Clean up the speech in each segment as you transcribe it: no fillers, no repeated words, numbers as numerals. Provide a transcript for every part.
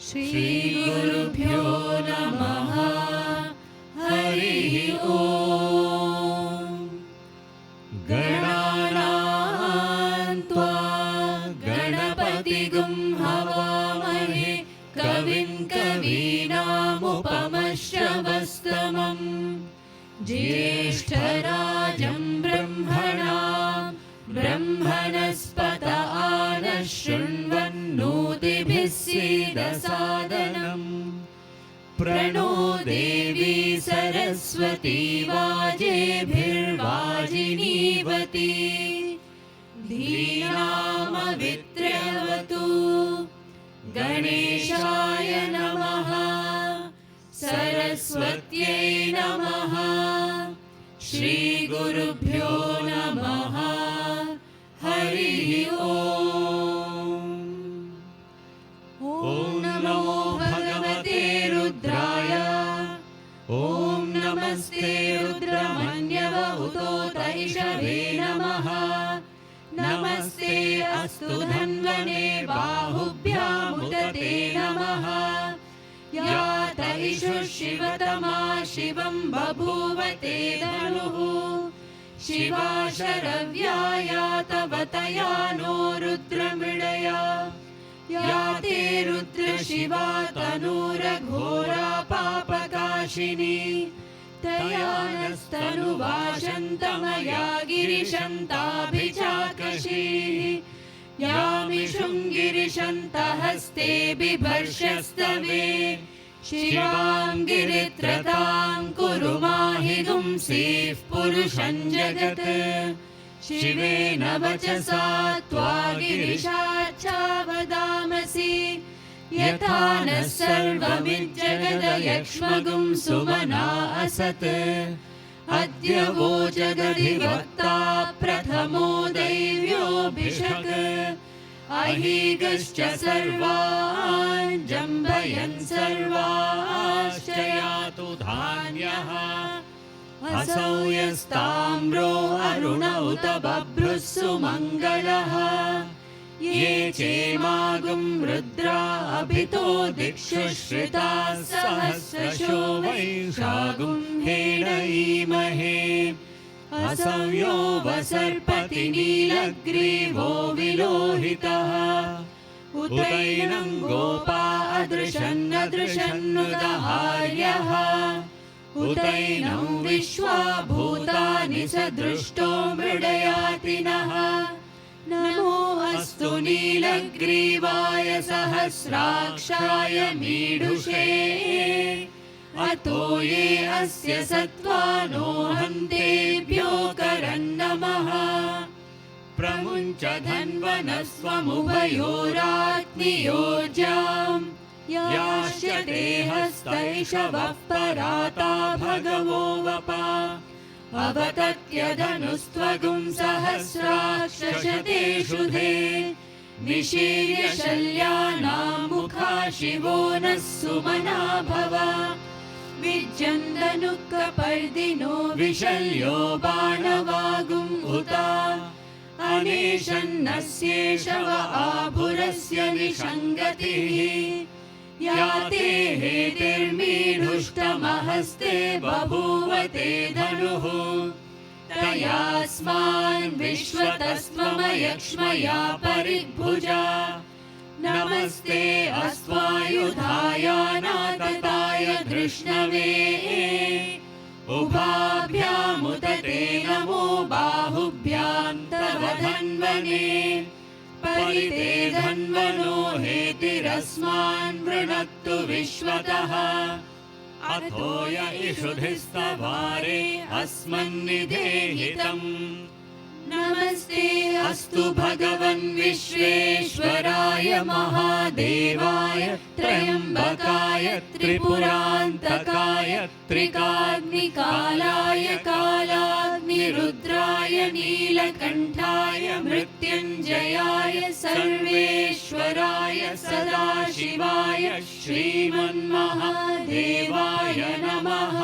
श्रीगुरुभ्यो नमः। हरिः ओम्। गणानां त्वा गणपतिगुं हवामहे कविं कवीनामुपमश्रवस्तमम् ज्येष्ठराजं ब्रह्मणां ब्रह्मणस्पत आनः शृण्वन्नोतिभिः सीदसादनम्। प्रणो देवी सरस्वती वाजेभिर्वाजिनीवती धीनामवित्र्यवतु। गणेशाय नमः। सरस्वत्यै नमः। श्रीगुरुभ्यो नमः। हरिः ओम्। ॐ नमो भगवते रुद्राय। ॐ नमस्ते रुद्रमन्यव उतोतैषवे नमः। नमस्ते अस्तु धन्वने बाहुभ्यामुदते नमः। या तैषु शिवतमा शिवं बभूव ते धनुः। शिवा शरव्या या तव तया नो रुद्रमृडया। या ते रुद्रशिवा तनूरघोरा पापकाशिनी। तया नस्तनुवाशन्तमया गिरिशन्ताभिचाकशीः। यामिषुङ्गिरिशन्तहस्ते बिभर्षस्तवे। शिवां गिरित्रतां कुरु माहिगुंसीः पुरुषं जगत्। शिवेन वचसा त्वा गिरिशाच्छावदामसि। यथा नः सर्वमिज्जगदयक्ष्मगुं सुमना असत्। अद्य वो जगधिवक्ता प्रथमो दैव्योऽभिषक्। अहीगश्च सर्वान् जम्भयन् सर्वाश्च यातु धान्यः। असौ यस्ताम्रो अरुण उत बभ्रुः सुमङ्गलः। ये चेमागुं रुद्रा अभितो दिक्षु श्रिताः सहस्रशो वैशागुं हेणयीमहे। असौ यो वसर्पति नीलग्रीवो विलोहितः। उतैनं गोपा अदृशन्नदृशन्नुदहार्यः। उतैनं विश्वा भूतानि सदृष्टो मृडयातिनः। नमो अस्तु नीलग्रीवाय सहस्राक्षाय मीढुषे। अतो ये अस्य सत्त्वानो हन्तेभ्यो करन्नमः। प्रमुञ्च धन्वनस्वमुभयोराग्नियोज्याम्। यास्यते हस्तैषवः पराता भगवो वपा। अवतत्य धनुस्त्वगुं सहस्राक्षशतेषु धे। निशीर्य शल्यानां मुखा शिवो नः सुमना भव। विज्जन्दनुकपर्दिनो विशल्यो बाणवागुं उता। अनेशन्नस्येषव आभुरस्य निषङ्गतिः। याते हेतिर्मीढुष्टमहस्ते बभूव ते धनुः। तयास्मान् विश्वतस्त्वमयक्ष्मया परिभुजा। नमस्ते अस्त्वायुधायानातताय धृष्णवे। उभाभ्यामुत ते नमो बाहुभ्यां तव धन्वने। परिते धन्वनो हेतिरस्मान् वृणक्तु विश्वतः। अथो य इषुधिस्तवारे अस्मन्निधेहितम्। नमस्ते अस्तु भगवन् विश्वेश्वराय महादेवाय त्र्यम्बकाय त्रिपुरान्तकाय त्रिकाग्निकालाय कालाग्निरुद्राय नीलकण्ठाय मृत्युञ्जयाय सर्वेश्वराय सदाशिवाय श्रीमन्महादेवाय नमः।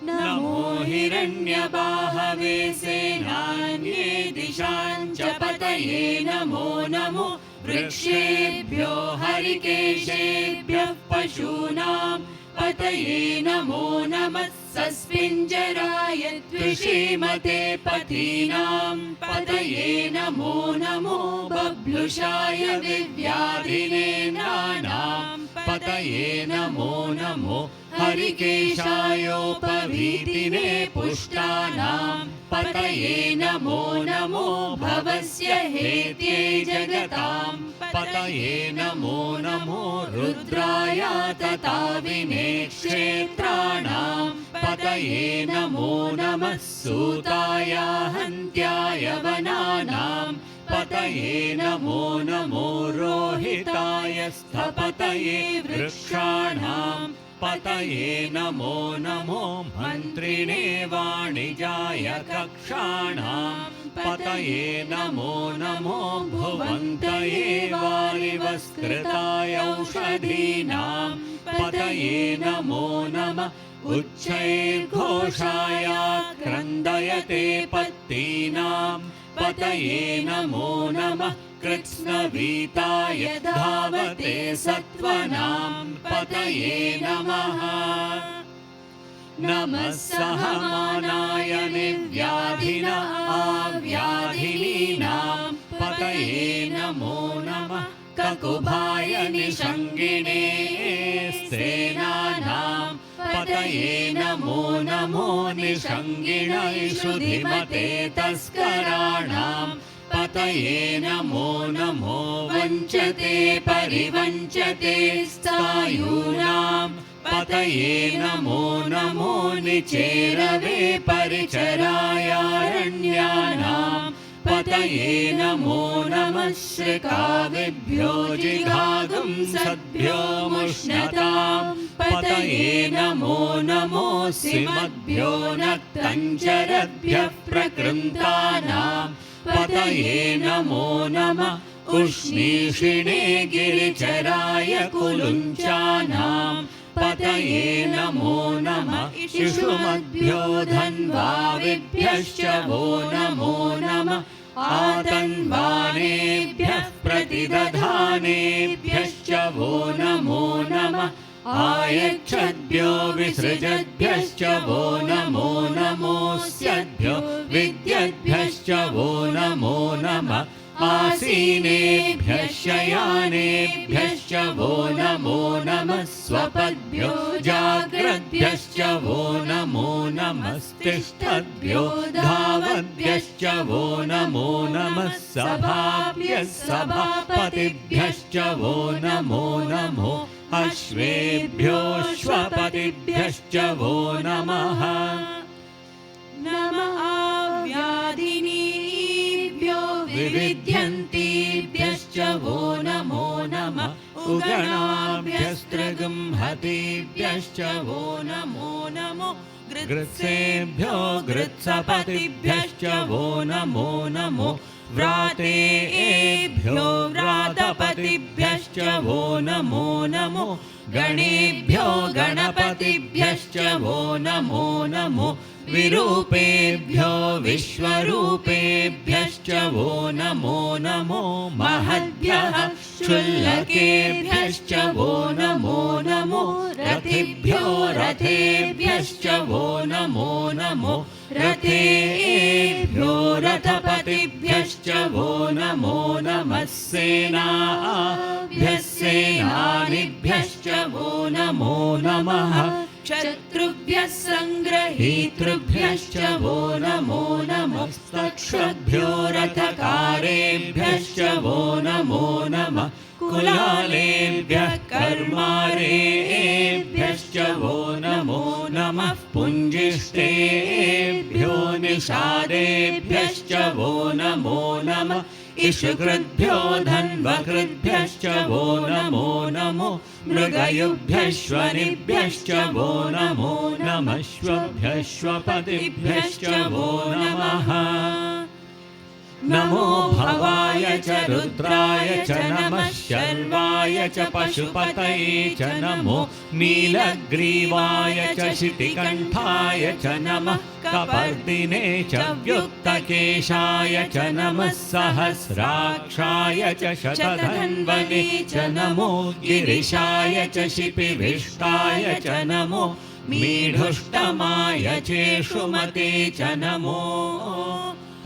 नमो हिरण्यबाहवे सेनान्ये दिशां च पतये नमो नमो वृक्षेभ्यो हरिकेशेभ्यः पशूनां पतये नमो नमः सस्पिञ्जराय द्विषीमते पथीनां पतये नमो नमो बभ्लुषाय विव्याधिने नानां पतये नमो नमो हरिकेशायोपवीतिने पुष्टानां पतये नमो नमो भवस्य हेत्यै जगतां पतये नमो नमो रुद्राय तताविने क्षेत्राणां पतये नमो नमः सूताय हन्त्याय वनानां पतये नमो नमो रोहिताय स्थपतये वृक्षाणां पतये नमो नमो मन्त्रिणे वाणिजाय कक्षाणां पतये नमो नमो भुवन्तये वारिवस्कृताय औषधीनां पतये नमो नमः उच्चैर्घोषाय क्रन्दयते पत्तीनां पतये नमो नमः कृत्स्नवीताय धावते सत्त्वनां पतये नमः। नमः सहमानाय निर्व्याधिन आव्याधिनीनां पतये नमो नमः ककुभाय निषङ्गिणे स्त्रेणानां पतये नमो नमो निषङ्गिण इषुधिमते तस्कराणां पतये नमो नमो वञ्चते परिवञ्चते स्थायूनां पतये नमो नमो निचेरवे परिचरायारण्यानां पतये नमो नमः श्रिकाविभ्यो जिघागुं सद्भ्यो मुष्णतां पतये नमो नमो सिमद्भ्यो नक्तञ्चरद्भ्यः प्रकृन्तानां पतये नमो नमः उष्णीषिणे गिरिचराय कुलुञ्चानां पतये नमो नमः इषुमद्भ्यो धन्वाविभ्यश्च वो नमो नमः आतन्वानेभ्यः प्रतिदधानेभ्यश्च वो नमो नमः आयच्छद्भ्यो विसृजद्भ्यश्च वो नमो नमोऽस्यद्भ्यो विद्यद्भ्यश्च वो नमो नमः आसीनेभ्यः शयानेभ्यश्च वो नमो नमः स्वपद्भ्यो जाग्रद्भ्यश्च वो नमो नमस्तिष्ठद्भ्यो धावद्भ्यश्च वो नमो नमः सभाभ्यः सभापतिभ्यश्च वो नमो नमो अश्वेभ्योऽश्वपतिभ्यश्च वो नमः। नमः व्याधिनीभ्यो विविध्यन्तीभ्यश्च वो नमो नमः उगणाभ्यस्त्रिगुंहतीभ्यश्च वो नमो नमो गृत्सेभ्यो गृत्सपतिभ्यश्च वो नमो नमो व्रातेभ्यो व्रातपतिभ्यश्च वो नमो नमो गणेभ्यो गणपतिभ्यश्च वो नमो नमो विरूपेभ्यो विश्वरूपेभ्यश्च वो नमो नमो महद्भ्यः क्षुल्लकेभ्यश्च वो नमो नमो रथिभ्यो रथेभ्यश्च वो नमो नमो रथेभ्यो रथपतिभ्यश्च वो नमो नमः सेनाभ्यः सेनानिभ्यश्च वो नमो नमः शत्रुभ्यः सङ्ग्रहीतृभ्यश्च वो नमो नमस्तक्षभ्यो रथकारेभ्यश्च वो नमो नमः कुलालेभ्यः कर्मारेभ्यश्च वो नमो नमः पुञ्जिष्टेभ्यो निषादेभ्यश्च वो नमो नमः इषुकृद्भ्यो धन्वकृद्भ्यश्च वो नमो नमो मृगयुभ्यश्वनिभ्यश्च वो नमो नमः श्वभ्यश्वपतिभ्यश्च वो नमः नमो भवाय च रुद्राय च नमः शर्वाय च पशुपतये च नमो नीलग्रीवाय च शितिकण्ठाय च नमः कपर्दिने च व्युक्तकेशाय च नमः सहस्राक्षाय च शतधन्वने च नमो गिरिशाय च शिपिविष्टाय च नमो मीढुष्टमाय चेषुमते च नमो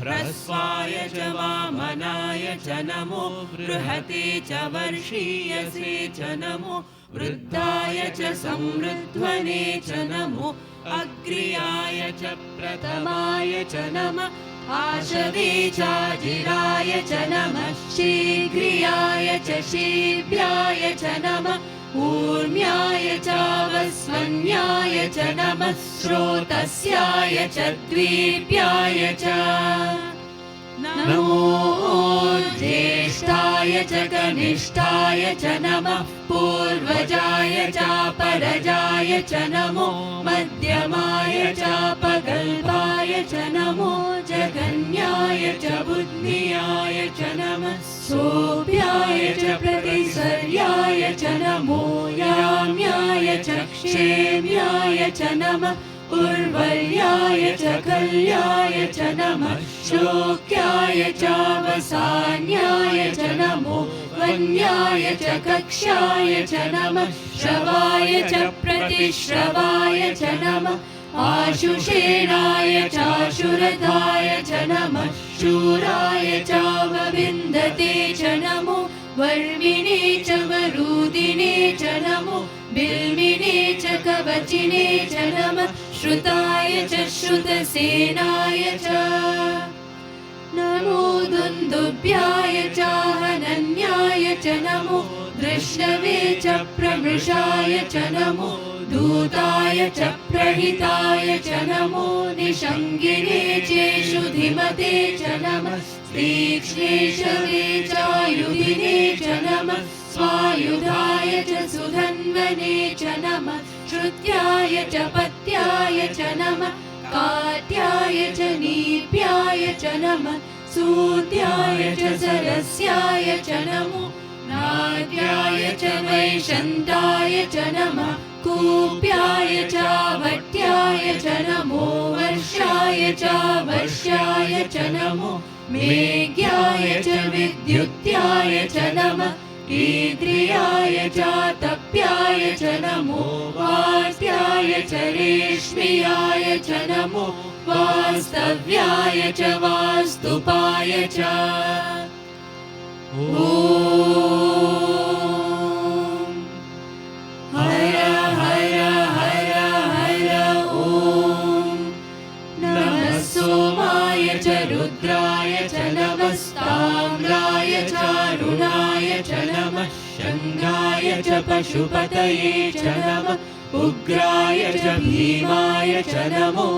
ह्रस्वाय च वामनाय च नमो बृहते च वर्षीयसे च नमो वृद्धाय च संवृध्वने च नमो अग्र्याय च प्रथमाय च नमः आशवे चाजिराय च नमः शीघ्रियाय च शीभ्याय च नमः ऊर्म्याय चावस्वन्याय च नमः स्रोतस्याय च द्वीप्याय च नमो ज्येष्ठाय च कनिष्ठाय च नमः पूर्वजाय चापरजाय च नमो मध्यमाय चापगल्भाय च नमो जगन्याय च बुद्धियाय च नमः सोऽभ्याय च प्रतिसर्याय च नमो याम्याय च क्षेम्याय च नमः उर्वर्याय च कल्याय च नमः शोक्याय चावसान्याय च नमो वन्याय च कक्ष्याय च नमः श्रवाय च प्रतिश्रवाय च नमः आशुषेणाय चाशुरथाय च नमः शूराय चावविन्दते च नमो वर्मिणे च वरूदिने च नमो बिल्मिने च कवचिने च नमः श्रुताय च श्रुतसेनाय च नमो दुन्दुभ्याय चाहनन्याय च नमो दृष्णवे च प्रमृषाय च नमो दूताय च प्रहिताय च नमो निषङ्गिने चेषुधिमते च नमः तीक्ष्णेशवे चायुधिने च नमः स्वायुधाय च सुधन्वने च नमः श्रुत्याय च पत्याय च नमः काट्याय च नीप्याय च नमः सूत्याय च सरस्याय च नमो नाट्याय च वैशन्ताय च नमः कूप्याय चावट्याय च नमो वर्षाय चावर्ष्याय च नमो मेघ्याय च विद्युत्याय च नमः ईद्रियाय चातप्याय च नमो वास्त्याय च रेश्म्याय च नमो वास्तव्याय च वास्तुपाय च ॐ हर हर हर हर ॐ नमः सोमाय च रुद्राय च नमस्ताम्राय चारुणाय च नमः शङ्गाय च पशुपतये च नमः उग्राय च भीमाय च नमो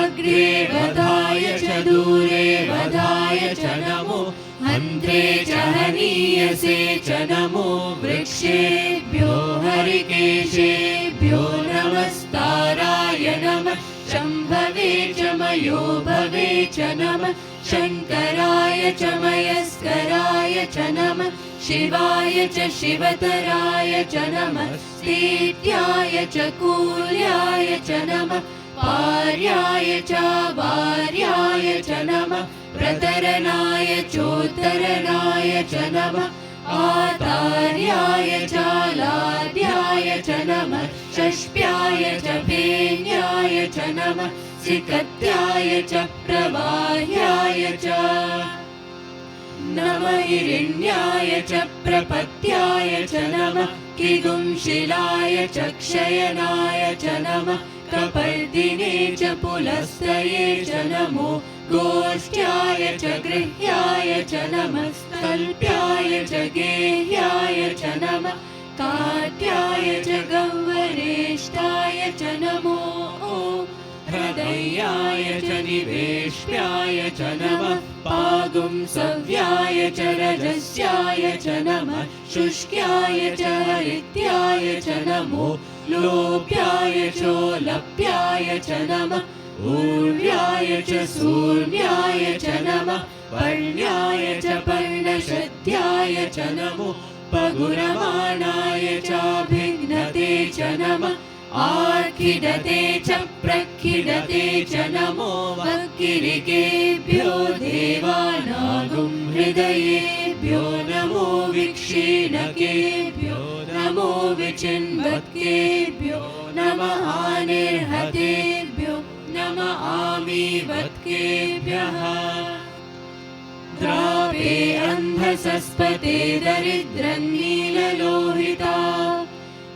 अग्रे वधाय च दूरे वधाय च नमो हन्त्रे च हनीयसे च नमो वृक्षेभ्यो हरिकेशेभ्यो नमस्ताराय नमः शम्भवे च मयो भवे च नमः शङ्कराय च मयस्कराय च नमः शिवाय च शिवतराय च नमः स्थित्याय च कूल्याय च नमः पार्याय च वार्याय च नमः प्रतरणाय चोत्तरणाय च नमः आतार्याय च लाड्याय च नमः षष्प्याय च फेन्याय च नमः सिकत्याय च प्रवाह्याय च नमः हिरण्याय च प्रपत्याय च नमः किगुंशिलाय च क्षयनाय च नमः कपर्दिने च पुलस्त्रये च नमो गोष्ठ्याय च गृह्याय च नमः स्तल्प्याय च गेह्याय च नमः काट्याय च गह्वरेष्ठाय च नमो हृदयाय च निवेश्याय च नमः पागुंसव्याय च रजस्याय च नमः शुष्क्याय च हरित्याय च नमो लोप्याय चोलप्याय च नमः ऊर्व्याय च सूर्याय च नमः पर्ण्याय च पर्णशद्याय च नमो पगुरमाणाय चाभिघ्नते च नमः आर्खिडते च प्रखिडते च नमो वक्किरिकेभ्यो देवानागुं हृदयेभ्यो नमो विक्षीणकेभ्यो नमो विचिन्वत्केभ्यो नमः आनिर्हतेभ्यो नमः आमीवत्केभ्यः द्रावे अन्धसस्पते दरिद्रन्नीललोहिता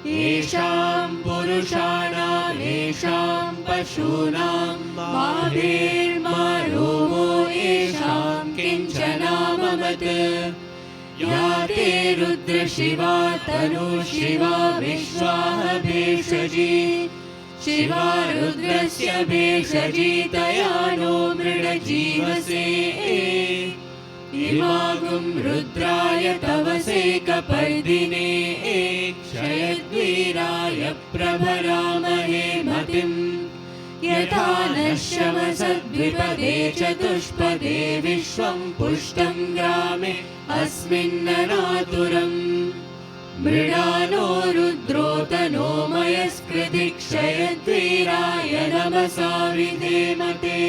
येषां पुरुषाणां येषां पशूनां माभिर्मारोमो येषां किञ्चनाममत् या ते रुद्रशिवा तनुशिवा विश्वाः भेषजी शिवा रुद्रस्य भेषजी तया नो मृडजीवसे इमागुं रुद्राय तवसे कपर्दिने क्षयद्वीराय प्रभरामहे मतिम् यथा नश्यमसद्विपदे चतुष्पदे विश्वं पुष्टं ग्रामे अस्मिन्ननातुरम् मृडानो रुद्रोतनो मयस्कृति क्षयद्वीराय नमसा विधेमते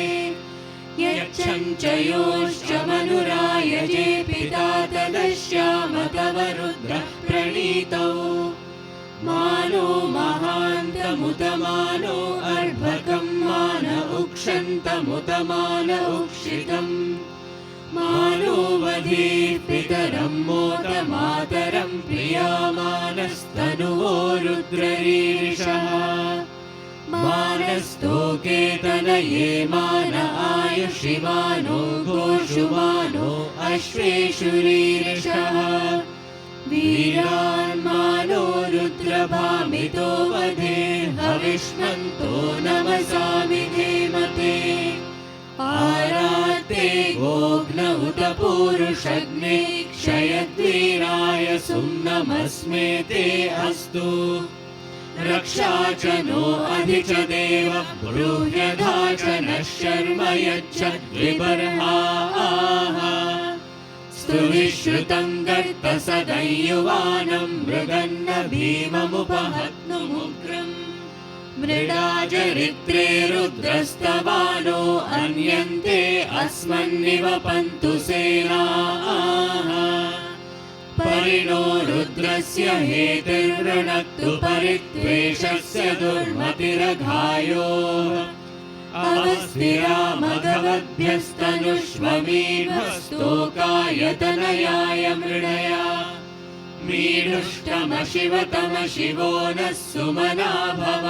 यच्छञ्चयोश्च मनुराय जे पिता तदश्याम तव रुद्र प्रणीतौ मानो महान्तमुतमानो अर्भकं मान उक्षन्तमुतमान उक्षितम् मानो वधे पितरं मोदमातरं प्रियामानस्तनुवो रुद्ररीरिषः मानस्तोकेतनये मान आयुषिमानो गोषुमानो अश्वेषुरीरिषः वीरान्मानो रुद्रभामितो वधे हविष्मन्तो नमसा विधेमते आराते गोघ्न उत पूरुषग्ने क्षयद्वीराय सुम्नमस्मे ते अस्तु रक्षा च नो अधि च देव ब्रूह्यधा च नः शर्म यच्छद्विबर्हाः स्तुविश्रुतं गर्तसदयुवानं मृगन्न भीममुपहत्नुमुग्रम् मृडाचरित्रे रुद्रस्तवानो अन्यन्ते अस्मन्निवपन्तु सेनाः परिणो रुद्रस्य हेतिर्वृणक्तु परित्वेषस्य दुर्मतिरघायो अवस्थिरा मघवद्भ्यस्तनुष्वमीढस्तोकायतनयाय मृडया मीढुष्टमशिवतमशिवो नः सुमना भव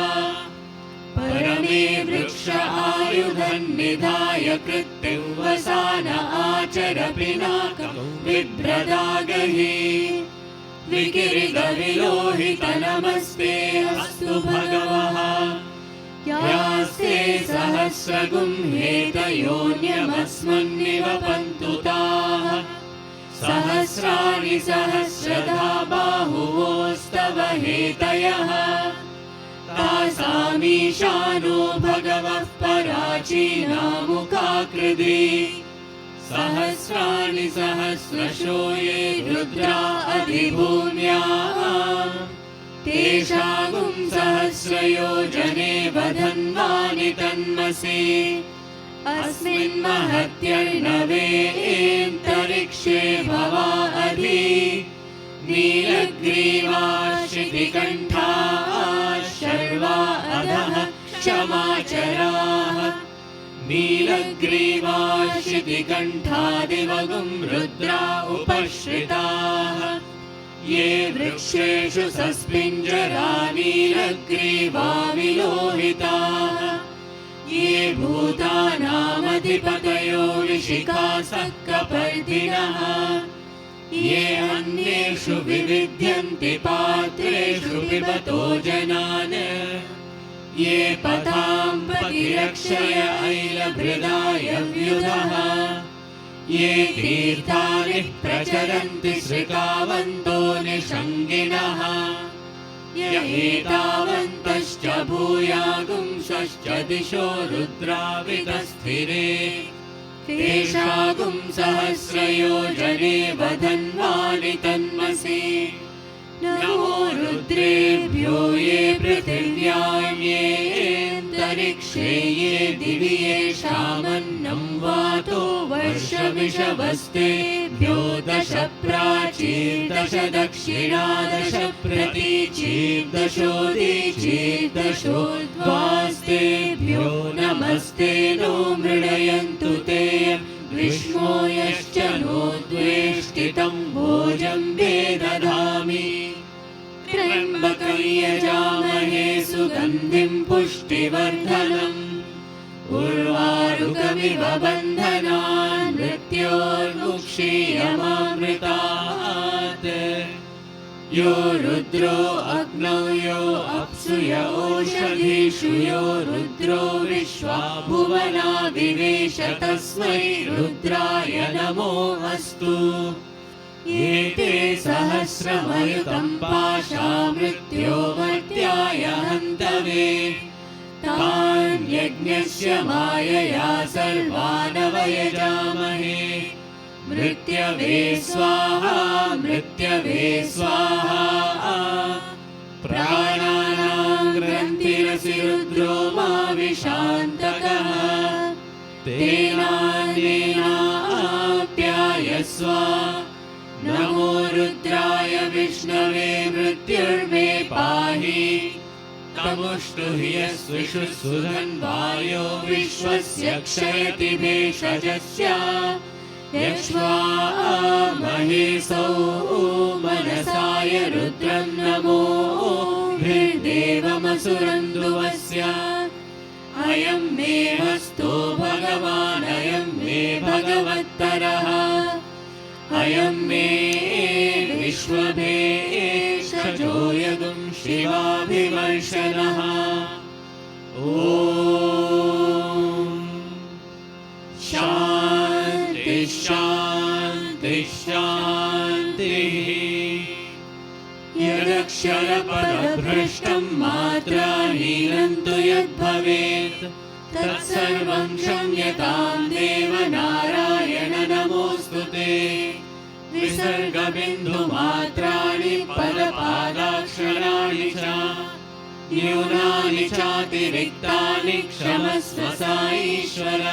परमे वृक्ष आयुधन्निधाय कृत्तिं वसान आचर पिनाकं बिभ्रदागहि विकिरिगविलोहित नमस्ते अस्तु भगवः यास्ते सहस्रगुं हेतयोन्यमस्मन्निवपन्तु ताः सहस्राणि सहस्रधा बाहुवोस्तव हेतयः तासामीशानो भगवः पराचीनामुखाकृति सहस्राणि सहस्रशो ये रुद्रा अधिभूम्याः तेषागुं सहस्रयोजने वधन्वानि तन्मसि अस्मिन् महत्यर्णवेऽन्तरिक्षे भवा अधि नीलग्रीवाश्रितिकण्ठाः शर्वा अधः क्षमाचराः नीलग्रीवाशितिकण्ठादिवगुं रुद्रा उपश्रिताः ये वृक्षेषु सस्मिञ्जरा नीलग्रीवा विलोहिताः ये भूतानामधिपतयो ऋषिकासः कपर्दिनः ये अन्येषु विविध्यन्ति पात्रेषु पिबतो जनान् ये पतां प्रतिरक्षय ऐलभृदाय व्युधः ये तीर्थानि प्रचरन्ति सृकावन्तो निषङ्गिणः य एतावन्तश्च भूयागुंसश्च दिशो रुद्रावितस्थिरे तेषागुं सहस्रयोजने वधन्वानि तन्मसि नमो रुद्रेभ्यो ये पृथिव्यां येऽन्तरिक्षे ये दिवि येषामन्नं वातो वर्षमिषवस्तेभ्यो दश प्राचीर्दश दक्षिणा दश प्रतीचीर्दशोदीचीर्दशोद्वास्तेभ्यो नमस्ते नो मृडयन्तु ते विष्णो यश्च नो द्वेष्टितं भोजं दधामि त्र्यम्बकं यजामहे सुगन्धिं पुष्टिवर्धनम् उर्वारुकमिव बन्धनान् मृत्योर्मुक्षीयमामृतात् यो रुद्रो अग्नौ यो अप्सु य ओषधीषु यो रुद्रो विश्वा भुवना विवेश तस्मै रुद्राय नमो अस्तु एते सहस्रमयुतं पाशा मृत्योर्मर्त्याय हन्तवे तान् यज्ञस्य मायया सर्वानवयजामहे मृत्यवे स्वाहा मृत्यवे स्वाहा प्राणानां ग्रन्थिरसि रुद्रो मा विशान्तकः तेनाप्यायस्व नमो रुद्राय विष्णवे मृत्युर्मे पाहि तमुष्टु हि यस्विषु सुधन्वायो विश्वस्य क्षयति भेषजस्य यक्ष्वामहेसौ मनसाय रुद्रं नमो हृदेवमसुरन्दुवस्य अयं मे हस्तो भगवान् अयं मे भगवत्तरः अयं मे विश्वभेषजो यगुं शिवाभिवर्षणः ॐ शान्ति शान्ति शान्तिः यदक्षरपदभ्रष्टं मात्राहीनं तु यद्भवेत् तत्सर्वं क्षम्यतां देव नारायण नमोऽस्तु ते विसर्गबिन्दुमात्राणि पदपादाक्षराणि च न्यूनानि चातिरिक्तानि क्षमस्व साईश्वर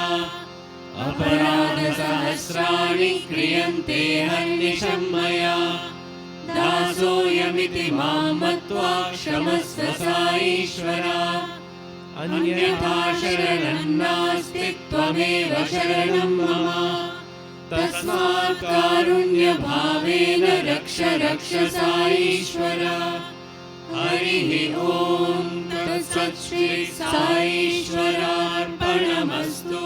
अपराधसहस्राणि क्रियन्ते हर्निशं मया दासोऽयमिति मां मत्वा क्षमस्व साईश्वर अन्यथा शरणं नास्ति त्वमेव शरणं मम तस्मात् कारुण्यभावेन रक्ष रक्ष साईश्वर हरिः ॐ तत्सत् श्री साईश्वरार्पणमस्तु।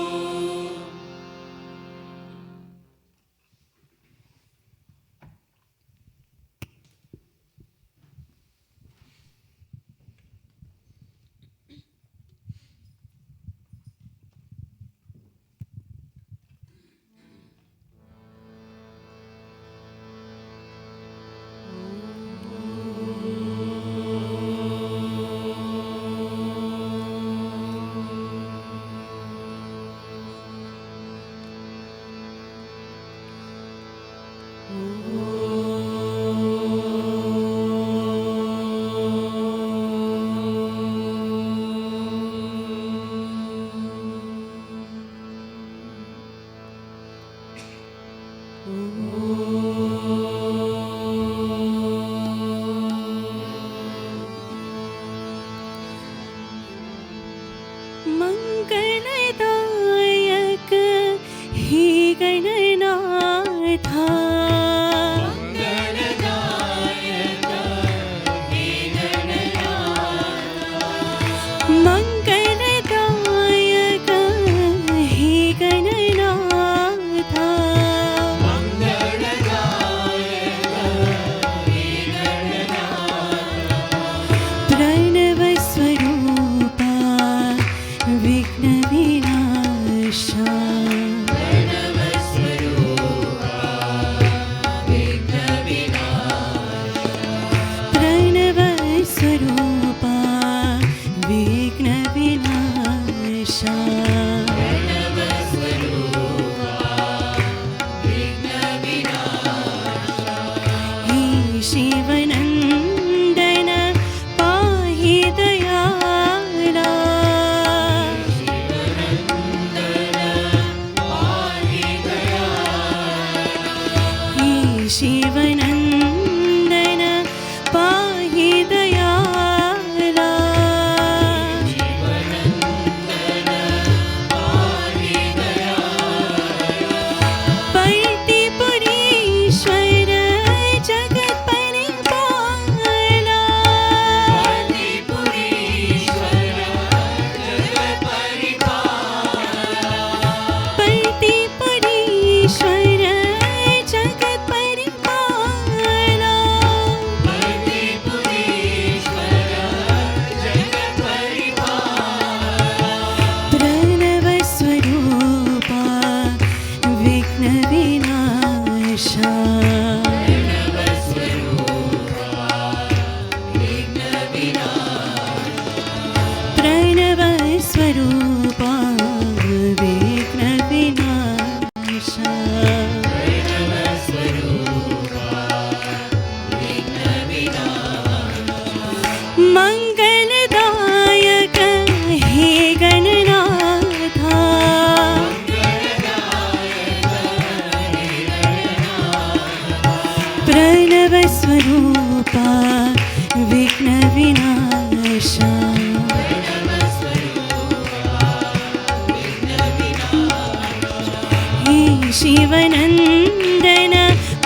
शिवनन्दन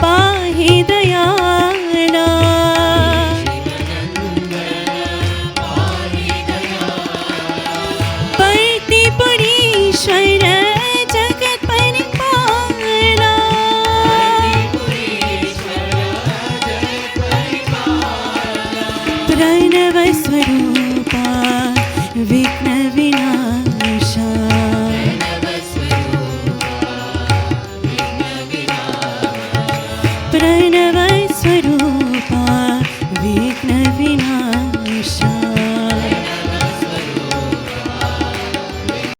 पाहि दयाला पर्तिपुरीश्वर जगत् परिपाला प्रणव स्वरूपा विघ्न विनाशा प्रणव